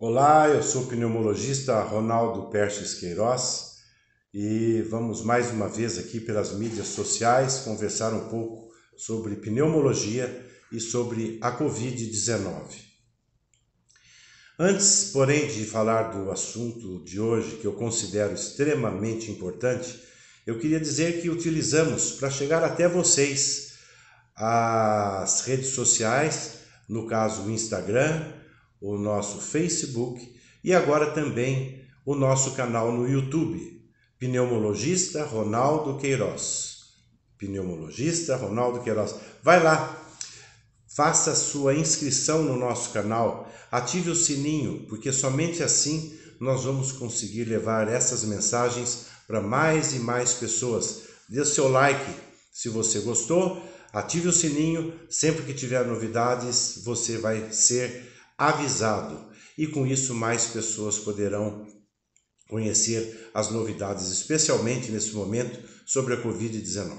Olá, eu sou o pneumologista Ronaldo Perches Queiroz e vamos mais uma vez aqui pelas mídias sociais conversar um pouco sobre pneumologia e sobre a Covid-19. Antes, porém, de falar do assunto de hoje, que eu considero extremamente importante, eu queria dizer que utilizamos para chegar até vocês as redes sociais, no caso o Instagram, o nosso Facebook e agora também o nosso canal no YouTube, Pneumologista Ronaldo Queiroz. Pneumologista Ronaldo Queiroz. Vai lá, faça sua inscrição no nosso canal, ative o sininho, porque somente assim nós vamos conseguir levar essas mensagens para mais e mais pessoas. Dê o seu like se você gostou, ative o sininho, sempre que tiver novidades você vai ser avisado e com isso mais pessoas poderão conhecer as novidades, especialmente nesse momento sobre a Covid-19.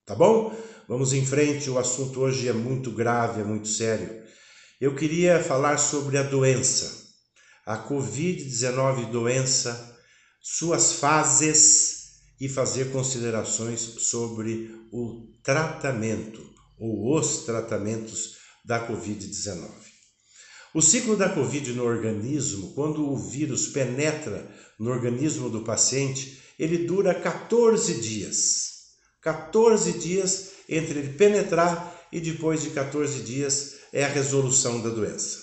Tá bom? Vamos em frente, o assunto hoje é muito grave, é muito sério. Eu queria falar sobre a doença, a Covid-19 doença, suas fases e fazer considerações sobre o tratamento ou os tratamentos da Covid-19. O ciclo da Covid no organismo, quando o vírus penetra no organismo do paciente, ele dura 14 dias. 14 dias entre ele penetrar e depois de 14 dias é a resolução da doença.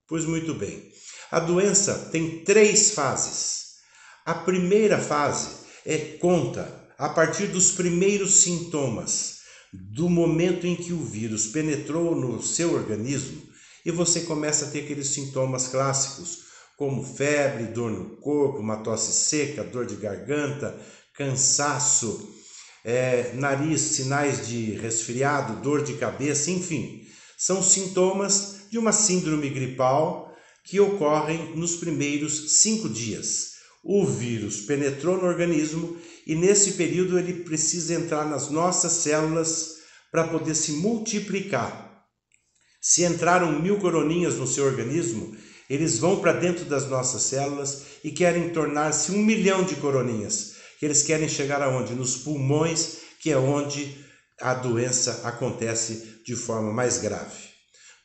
Pois muito bem, a doença tem 3 fases. A primeira fase conta a partir dos primeiros sintomas, do momento em que o vírus penetrou no seu organismo e você começa a ter aqueles sintomas clássicos, como febre, dor no corpo, uma tosse seca, dor de garganta, cansaço, nariz, sinais de resfriado, dor de cabeça, enfim. São sintomas de uma síndrome gripal que ocorrem nos primeiros 5 dias. O vírus penetrou no organismo e nesse período ele precisa entrar nas nossas células para poder se multiplicar. Se entraram 1000 coroninhas no seu organismo, eles vão para dentro das nossas células e querem tornar-se 1 milhão de coroninhas. Eles querem chegar aonde? Nos pulmões, que é onde a doença acontece de forma mais grave.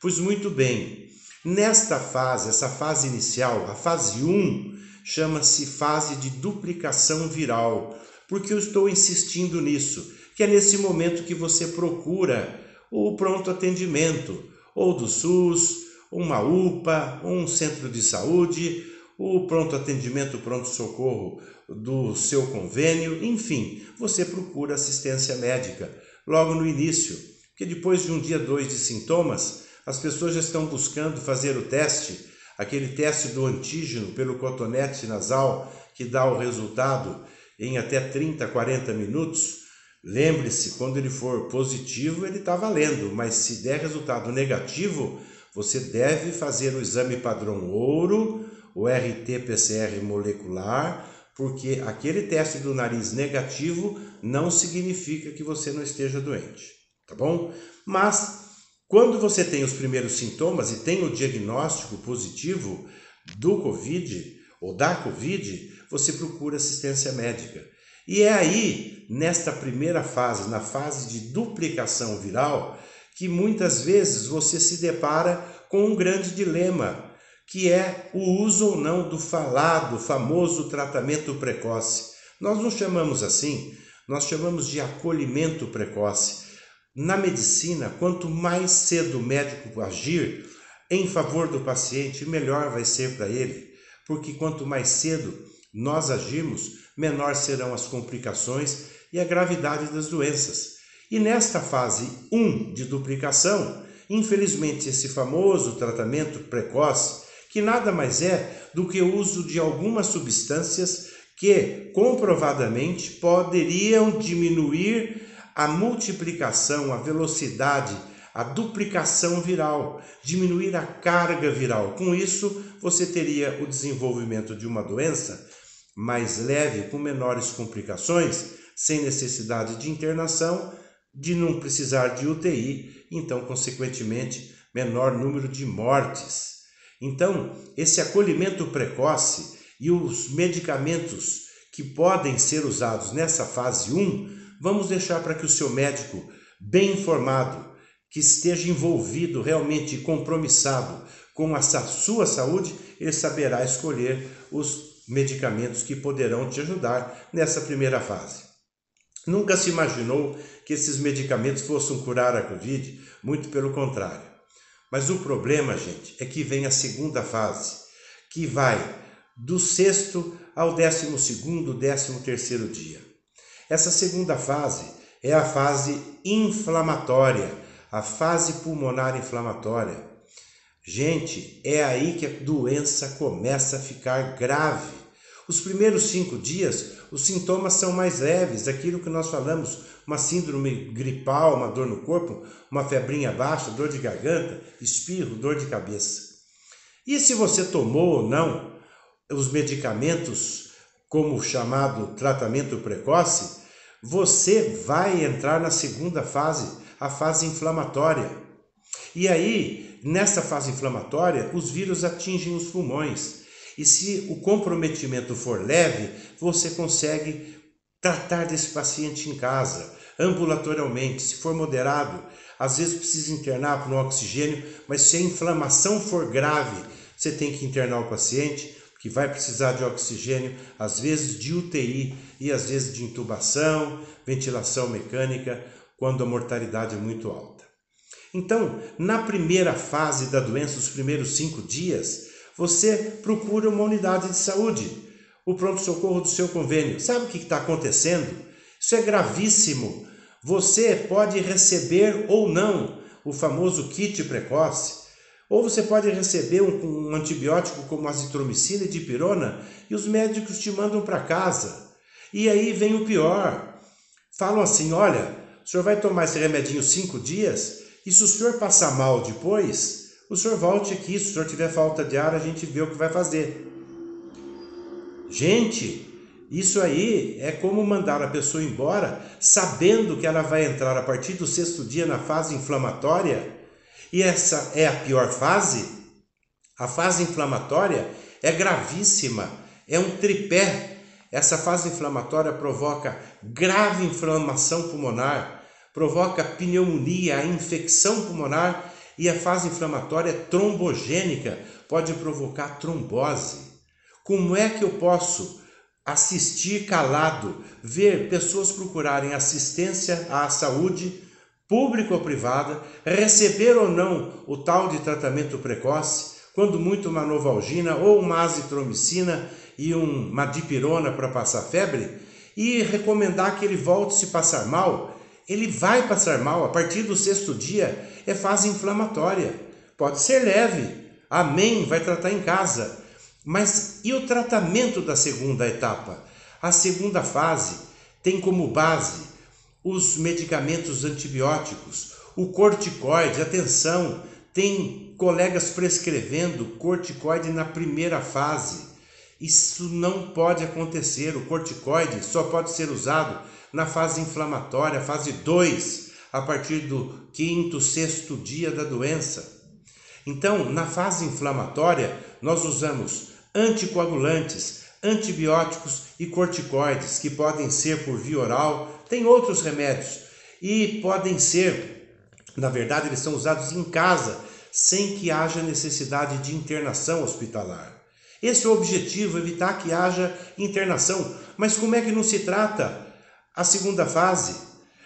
Pois muito bem, nesta fase, essa fase inicial, a fase 1, chama-se fase de duplicação viral. Porque eu estou insistindo nisso? Que é nesse momento que você procura o pronto atendimento, ou do SUS, uma UPA, um centro de saúde, o pronto atendimento, pronto-socorro do seu convênio, enfim, você procura assistência médica logo no início, porque depois de um dia, 2 de sintomas, as pessoas já estão buscando fazer o teste, aquele teste do antígeno pelo cotonete nasal, que dá o resultado em até 30, 40 minutos, lembre-se, quando ele for positivo, ele está valendo, mas se der resultado negativo, você deve fazer o exame padrão ouro, o RT-PCR molecular, porque aquele teste do nariz negativo não significa que você não esteja doente, tá bom? Mas, quando você tem os primeiros sintomas e tem o diagnóstico positivo do Covid ou da Covid, você procura assistência médica. E é aí, nesta primeira fase, na fase de duplicação viral, que muitas vezes você se depara com um grande dilema, que é o uso ou não do falado, famoso tratamento precoce. Nós não chamamos assim, nós chamamos de acolhimento precoce. Na medicina, quanto mais cedo o médico agir em favor do paciente, melhor vai ser para ele, porque quanto mais cedo nós agirmos, menor serão as complicações e a gravidade das doenças. E nesta fase 1 de duplicação, infelizmente esse famoso tratamento precoce, que nada mais é do que o uso de algumas substâncias que comprovadamente poderiam diminuir a multiplicação, a velocidade, a duplicação viral, diminuir a carga viral. Com isso, você teria o desenvolvimento de uma doença mais leve, com menores complicações, sem necessidade de internação, de não precisar de UTI, então, consequentemente, menor número de mortes. Então, esse acolhimento precoce e os medicamentos que podem ser usados nessa fase 1, vamos deixar para que o seu médico, bem informado, que esteja envolvido realmente e compromissado com a sua saúde, ele saberá escolher os medicamentos que poderão te ajudar nessa primeira fase. Nunca se imaginou que esses medicamentos fossem curar a Covid, muito pelo contrário. Mas o problema, gente, é que vem a segunda fase, que vai do 6º ao 12º, 13º dia. Essa segunda fase é a fase inflamatória, a fase pulmonar inflamatória. Gente, é aí que a doença começa a ficar grave. Os primeiros 5 dias, os sintomas são mais leves, aquilo que nós falamos, uma síndrome gripal, uma dor no corpo, uma febrinha baixa, dor de garganta, espirro, dor de cabeça. E se você tomou ou não os medicamentos, como o chamado tratamento precoce, você vai entrar na segunda fase, a fase inflamatória. E aí, nessa fase inflamatória, os vírus atingem os pulmões. E se o comprometimento for leve, você consegue tratar desse paciente em casa, ambulatorialmente. Se for moderado, às vezes precisa internar para um oxigênio, mas se a inflamação for grave, você tem que internar o paciente, que vai precisar de oxigênio, às vezes de UTI e às vezes de intubação, ventilação mecânica, quando a mortalidade é muito alta. Então, na primeira fase da doença, os primeiros 5 dias, você procura uma unidade de saúde, o pronto-socorro do seu convênio. Sabe o que está acontecendo? Isso é gravíssimo. Você pode receber ou não o famoso kit precoce, ou você pode receber um antibiótico como azitromicina e dipirona e os médicos te mandam para casa. E aí vem o pior. Falam assim, olha, o senhor vai tomar esse remedinho 5 dias e se o senhor passar mal depois, o senhor volte aqui. Se o senhor tiver falta de ar, a gente vê o que vai fazer. Gente, isso aí é como mandar a pessoa embora sabendo que ela vai entrar a partir do 6º dia na fase inflamatória. E essa é a pior fase. A fase inflamatória é gravíssima, é um tripé. Essa fase inflamatória provoca grave inflamação pulmonar, provoca pneumonia, infecção pulmonar, e a fase inflamatória trombogênica pode provocar trombose. Como é que eu posso assistir calado, ver pessoas procurarem assistência à saúde, pública ou privada, receber ou não o tal de tratamento precoce, quando muito uma novalgina ou uma azitromicina e uma dipirona para passar febre, e recomendar que ele volte se passar mal? Ele vai passar mal. A partir do 6º dia é fase inflamatória. Pode ser leve, amém, vai tratar em casa. Mas e o tratamento da segunda etapa? A segunda fase tem como base os medicamentos antibióticos, o corticoide. Atenção, tem colegas prescrevendo corticoide na primeira fase. Isso não pode acontecer. O corticoide só pode ser usado na fase inflamatória, fase 2, a partir do 5º, 6º dia da doença. Então, na fase inflamatória, nós usamos anticoagulantes, antibióticos e corticoides, que podem ser por via oral, tem outros remédios, e podem ser, na verdade, eles são usados em casa, sem que haja necessidade de internação hospitalar. Esse é o objetivo, evitar que haja internação. Mas como é que não se trata a segunda fase?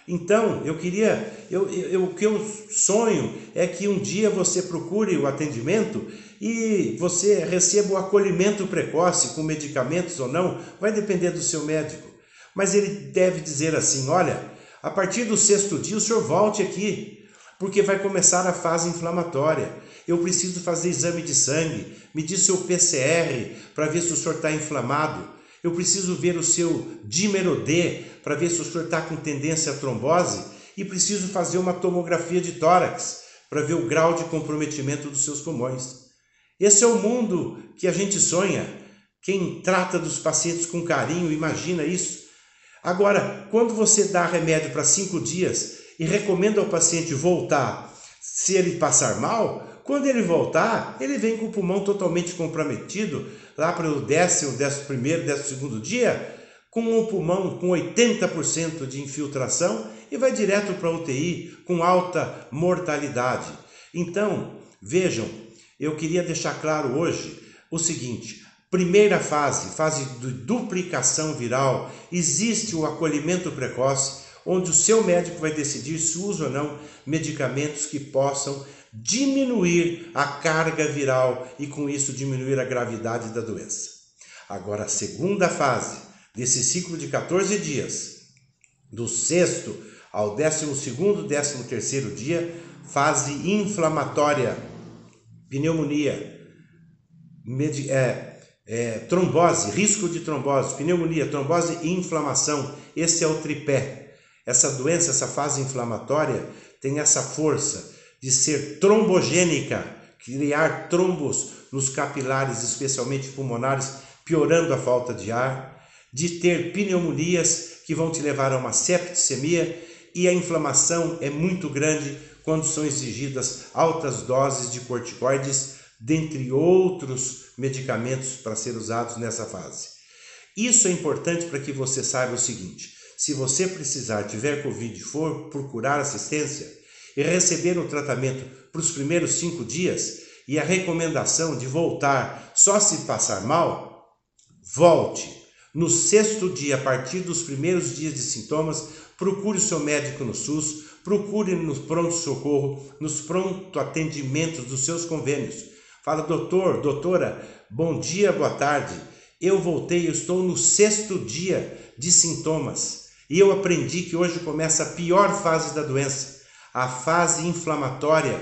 Então, o que eu sonho é que um dia você procure o atendimento e você receba o acolhimento precoce, com medicamentos ou não, vai depender do seu médico. Mas ele deve dizer assim, olha, a partir do 6º dia o senhor volte aqui, porque vai começar a fase inflamatória. Eu preciso fazer exame de sangue, medir seu PCR para ver se o senhor está inflamado. Eu preciso ver o seu dímero D para ver se o senhor está com tendência à trombose e preciso fazer uma tomografia de tórax para ver o grau de comprometimento dos seus pulmões. Esse é o mundo que a gente sonha. Quem trata dos pacientes com carinho imagina isso. Agora, quando você dá remédio para 5 dias e recomenda ao paciente voltar, se ele passar mal, quando ele voltar, ele vem com o pulmão totalmente comprometido, lá para o 10º, 11º, 12º dia, com um pulmão com 80% de infiltração e vai direto para a UTI com alta mortalidade. Então, vejam, eu queria deixar claro hoje o seguinte: primeira fase de duplicação viral, existe o acolhimento precoce, onde o seu médico vai decidir se usa ou não medicamentos que possam diminuir a carga viral e com isso diminuir a gravidade da doença. Agora, a segunda fase desse ciclo de 14 dias, do 6º ao 12º, 13º dia, fase inflamatória, pneumonia, trombose, risco de trombose, pneumonia, trombose e inflamação. Esse é o tripé. Essa doença, essa fase inflamatória, tem essa força de ser trombogênica, criar trombos nos capilares, especialmente pulmonares, piorando a falta de ar, de ter pneumonias que vão te levar a uma septicemia, e a inflamação é muito grande quando são exigidas altas doses de corticoides, dentre outros medicamentos para ser usados nessa fase. Isso é importante para que você saiba o seguinte: se você precisar, tiver Covid, for procurar assistência e receber o tratamento para os primeiros 5 dias e a recomendação de voltar só se passar mal, volte. No 6º dia, a partir dos primeiros dias de sintomas, procure o seu médico no SUS, procure no pronto-socorro, nos pronto-atendimentos dos seus convênios. Fala: doutor, doutora, bom dia, boa tarde. Eu voltei, eu estou no 6º dia de sintomas e eu aprendi que hoje começa a pior fase da doença, a fase inflamatória.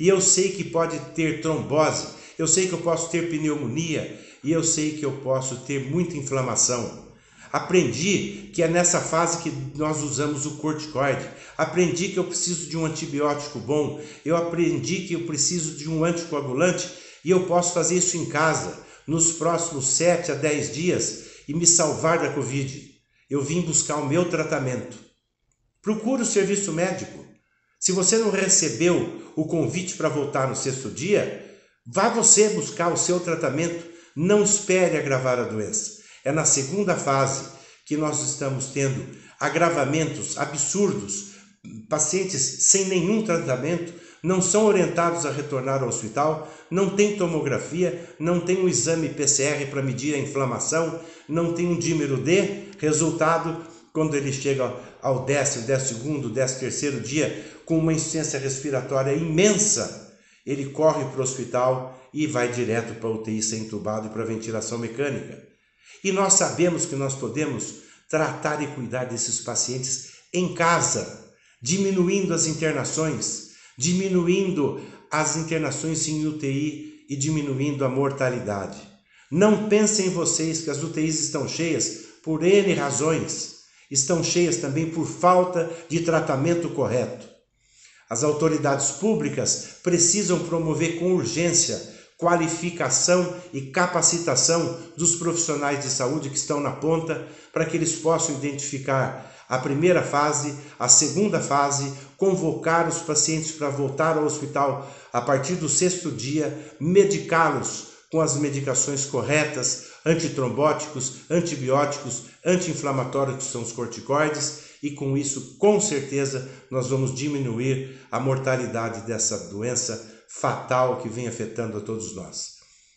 E eu sei que pode ter trombose, eu sei que eu posso ter pneumonia e eu sei que eu posso ter muita inflamação. Aprendi que é nessa fase que nós usamos o corticoide. Aprendi que eu preciso de um antibiótico bom. Eu aprendi que eu preciso de um anticoagulante e eu posso fazer isso em casa nos próximos 7 a 10 dias e me salvar da Covid. Eu vim buscar o meu tratamento. Procure o serviço médico. Se você não recebeu o convite para voltar no 6º dia, vá você buscar o seu tratamento. Não espere agravar a doença. É na segunda fase que nós estamos tendo agravamentos absurdos. Pacientes sem nenhum tratamento não são orientados a retornar ao hospital, não tem tomografia, não tem um exame PCR para medir a inflamação, não tem um dímero D. Resultado, quando ele chega ao 10º, 12º, 13º dia, com uma insuficiência respiratória imensa, ele corre para o hospital e vai direto para a UTI ser entubado e para a ventilação mecânica. E nós sabemos que nós podemos tratar e cuidar desses pacientes em casa, diminuindo as internações em UTI e diminuindo a mortalidade. Não pensem vocês que as UTIs estão cheias por N razões. Estão cheias também por falta de tratamento correto. As autoridades públicas precisam promover com urgência qualificação e capacitação dos profissionais de saúde que estão na ponta, para que eles possam identificar a primeira fase, a segunda fase, convocar os pacientes para voltar ao hospital a partir do 6º dia, medicá-los com as medicações corretas, antitrombóticos, antibióticos, anti-inflamatórios, que são os corticoides, e com isso, com certeza, nós vamos diminuir a mortalidade dessa doença fatal que vem afetando a todos nós.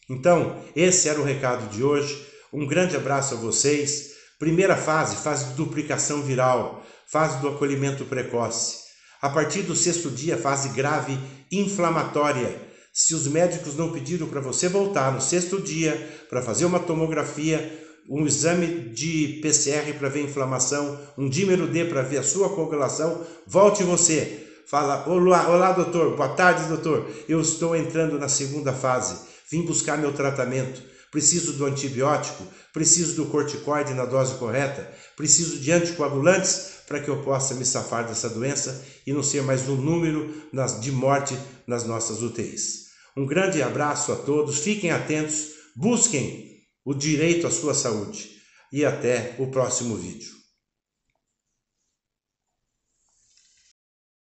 Então, esse era o recado de hoje. Um grande abraço a vocês. Primeira fase de duplicação viral, fase do acolhimento precoce. A partir do 6º dia, fase grave inflamatória. Se os médicos não pediram para você voltar no 6º dia para fazer uma tomografia, um exame de PCR para ver inflamação, um dímero D para ver a sua coagulação, volte você. Fala: olá doutor, boa tarde doutor, eu estou entrando na segunda fase, vim buscar meu tratamento, preciso do antibiótico, preciso do corticoide na dose correta, preciso de anticoagulantes para que eu possa me safar dessa doença e não ser mais um número de morte nas nossas UTIs. Um grande abraço a todos, fiquem atentos, busquem o direito à sua saúde e até o próximo vídeo.